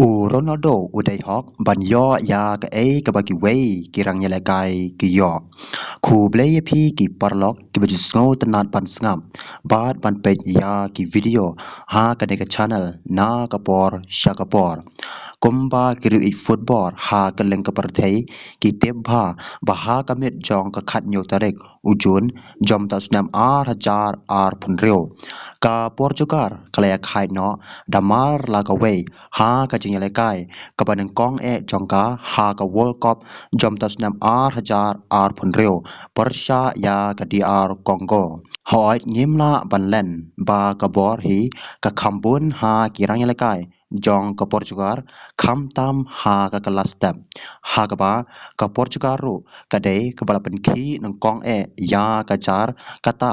Ronaldo uday hok ban yo ya ka ka bagi wei ki rang yele kai ki yo khu blay phi ki parlok ki baju sngo tanat ban sngam bat ban pe ya ki video ha ka ne ka channel na ka por sha ka por kumba ki ri football ha ka leng ka par thei ki tep ba ha ka met jong ka khat nyo tarek ujun jom ta snam hajar phun reu ka Portugal klaya khai no damar la ka wei ha ka jing yele kai ka ban kong jong ka ha ka World Cup jom ta snam hajar phun reu Persha ya ka DR Congo hoi ngimla ban len ba ka bor hi ka khambun ha ki rang yele kai jong ka Portugal kham tam ha ka kalastem ha ka ba ka Portugal ru ka dei ka balapan khi nang kong ya ka jar kata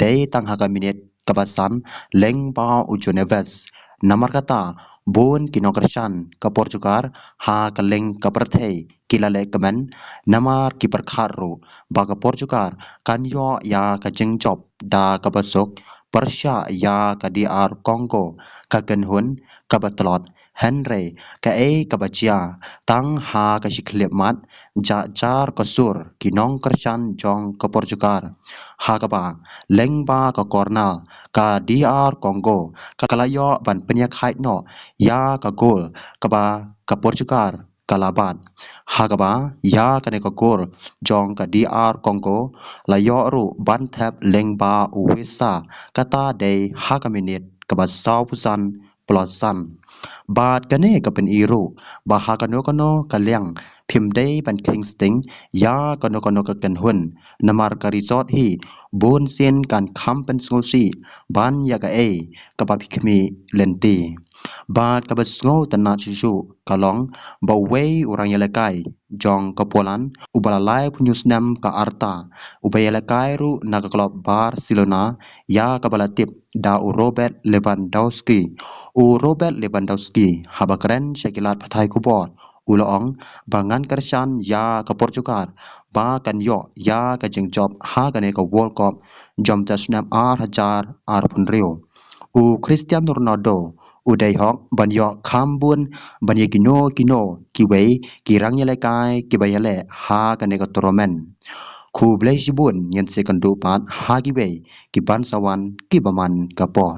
dei tang ha ka minute ka basan leng ba ujuneves namar kata bun kinokrashan ka Portugal ha ka leng ka perthei kilale kamen namar ki perkharu ba ka Portugal kan yo ya ka jingjob da ka basok Persha ya ka DR Congo ka kenhun ka batlot Henry ka ka bachia tang ha ka shiklep mat jar ka sur kinong kerchan jong ka Portugal ha ka ba leng ba ka Cornal ka DR Congo ka kalayo ban penya khai no ya ka gol ka ba ka Portugal kalabat hagaba ya kane ka gol jong ka DR Congo la yo ru ban thap lengba uwesa kata de ha ka minute ka ba sau pusan plosan bat kane ka pen iru ba ha kano ka leng phim dei ban kingsting ya kano ka ken hun namar ka resort hi bon sen kan kham pen sngosi ban ya ka ka ba phikmi lenti bat ka ba sngo tana chu kalong ba wei orang yelekai jong ka Poland ubala lai punyusnam ka arta ubayelekai ru na ka klub Barcelona ya ka bala tip da Robert Lewandowski habakren shakilat phathai kubor uloong bangan kershan ya ka Portugal ba kan yo ya ka jingjob ha kane ka World Cup jom tasnam hajar phun rio Cristiano Ronaldo uday hok ban yo khambun ban ye kino kiwei kirang yele kai kibayale ha kane ka toromen khu blai sibun yen sekandu pat ha kiwei ki ban sawan ki baman kapor